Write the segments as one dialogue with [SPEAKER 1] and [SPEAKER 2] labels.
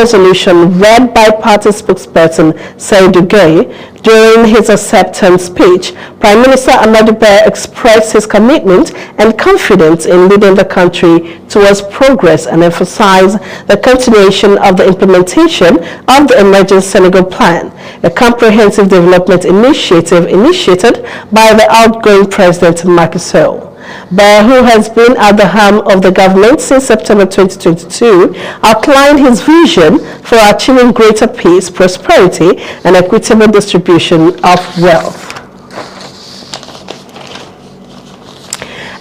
[SPEAKER 1] resolution read by party spokesperson Seydou Gueye. During his acceptance speech, Prime Minister Amadou Ba expressed his commitment and confidence in leading the country towards progress and emphasized the continuation of the implementation of the Emerging Senegal Plan, a comprehensive development initiative initiated by the outgoing President Macky Sall. Ba, who has been at the helm of the government since September 2022, outlined his vision for achieving greater peace, prosperity, and equitable distribution of wealth.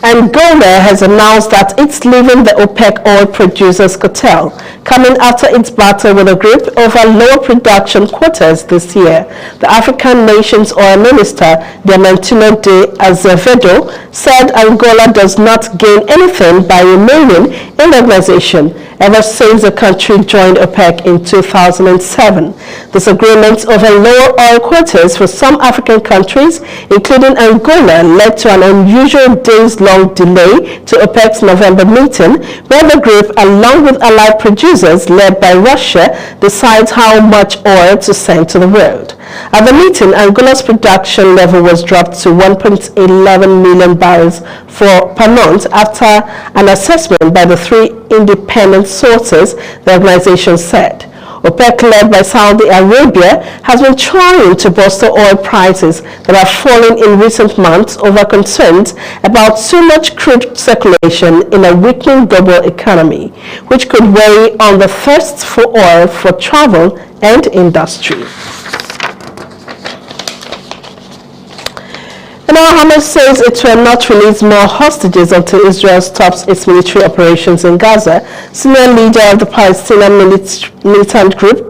[SPEAKER 1] Angola has announced that it's leaving the OPEC oil producers cartel, coming after its battle with the group over lower production quotas this year. The African nation's oil minister, Diamantino de Azevedo, said Angola does not gain anything by remaining in the organization ever since the country joined OPEC in 2007. Disagreements over lower oil quotas for some African countries, including Angola, led to an unusual days-long delay to OPEC's November meeting, where the group, along with allied producers led by Russia, decides how much oil to send to the world. At the meeting, Angola's production level was dropped to 1.11 million barrels per month after an assessment by the three independent sources, the organization said. OPEC, led by Saudi Arabia, has been trying to bolster oil prices that have fallen in recent months over concerns about too much crude circulation in a weakening global economy, which could weigh on the thirst for oil for travel and industry. Now, Hamas says it will not release more hostages until Israel stops its military operations in Gaza. Senior leader of the Palestinian militant group,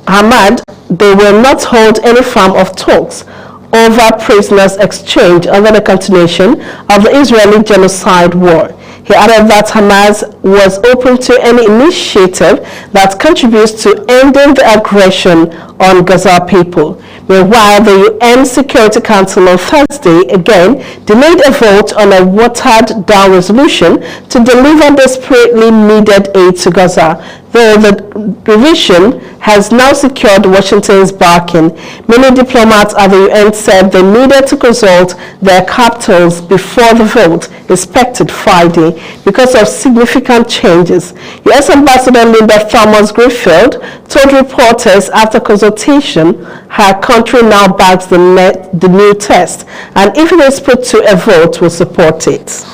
[SPEAKER 1] Hamad, they will not hold any form of talks over prisoners exchange under the continuation of the Israeli genocide war. He added that Hamas was open to any initiative that contributes to ending the aggression on Gaza people. Meanwhile, the UN Security Council on Thursday again delayed a vote on a watered-down resolution to deliver desperately needed aid to Gaza, though the revision has now secured Washington's backing. Many diplomats at the UN said they needed to consult their capitals before the vote, expected Friday, because of significant changes. U.S. Ambassador Linda Thomas-Greenfield told reporters after consultation her country now backs the new test, and if it is put to a vote, will support it.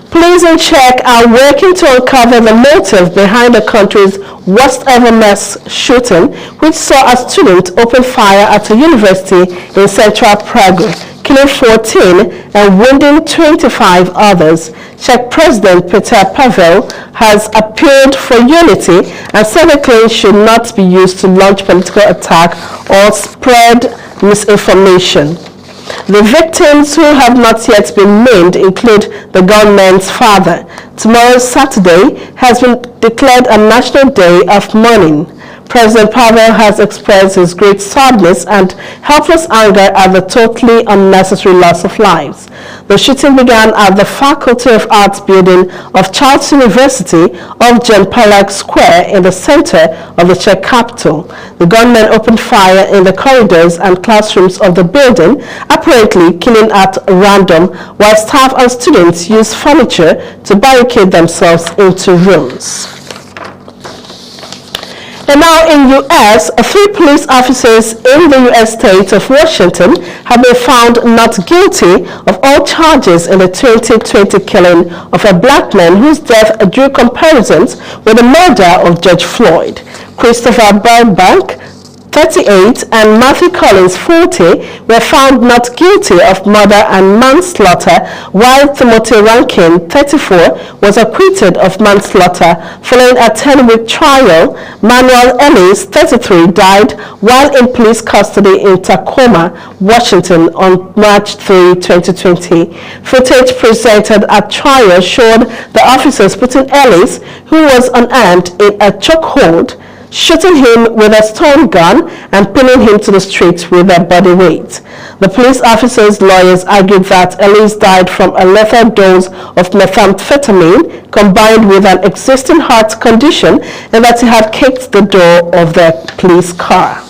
[SPEAKER 1] Police in Czech are working to uncover the motive behind the country's worst ever mass shooting, which saw a student open fire at a university in central Prague, killing 14 and wounding 25 others. Czech President Petr Pavel has appealed for unity and said the claim should not be used to launch political attack or spread misinformation. The victims who have not yet been named include the gunman's father. Tomorrow, Saturday, has been declared a national day of mourning. President Pavel has expressed his great sadness and helpless anger at the totally unnecessary loss of lives. The shooting began at the Faculty of Arts building of Charles University of Jan Palach Square in the center of the Czech capital. The gunman opened fire in the corridors and classrooms of the building, apparently killing at random, while staff and students used furniture to barricade themselves into rooms. And now in U.S., 3 police officers in the U.S. state of Washington have been found not guilty of all charges in the 2020 killing of a black man whose death drew comparisons with the murder of George Floyd. Christopher Burbank, 38, and Matthew Collins, 40, were found not guilty of murder and manslaughter, while Timothy Rankin, 34, was acquitted of manslaughter. Following a 10-week trial, Manuel Ellis, 33, died while in police custody in Tacoma, Washington on March 3, 2020. Footage presented at trial showed the officers putting Ellis, who was unarmed, in a chokehold, shooting him with a stun gun and pinning him to the street with their body weight. The police officer's lawyers argued that Ellis died from a lethal dose of methamphetamine combined with an existing heart condition and that he had kicked the door of the police car.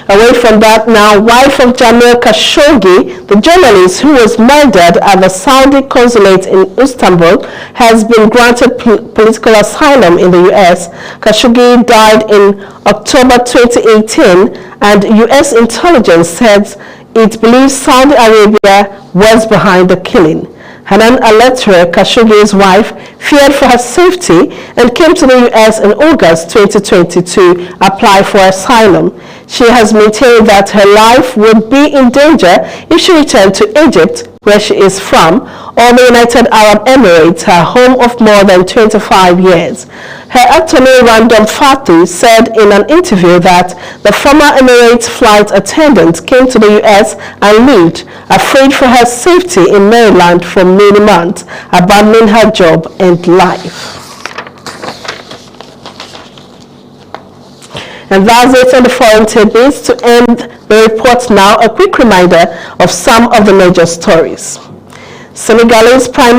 [SPEAKER 1] Away from that now, wife of Jamal Khashoggi, the journalist who was murdered at the Saudi consulate in Istanbul, has been granted political asylum in the U.S. Khashoggi died in October 2018, and U.S. intelligence says it believes Saudi Arabia was behind the killing. Hanan Al-Letter, Khashoggi's wife, feared for her safety and came to the U.S. in August 2020 to apply for asylum. She has maintained that her life would be in danger if she returned to Egypt, where she is from, or the United Arab Emirates, her home of more than 25 years. Her attorney, Random Fatu, said in an interview that the former Emirates flight attendant came to the U.S. and lived, afraid for her safety in Maryland for many months, abandoning her job and life. And that's it on the Foreign Titsbits. To end the report now, a quick reminder of some of the major stories. Senegalese Prime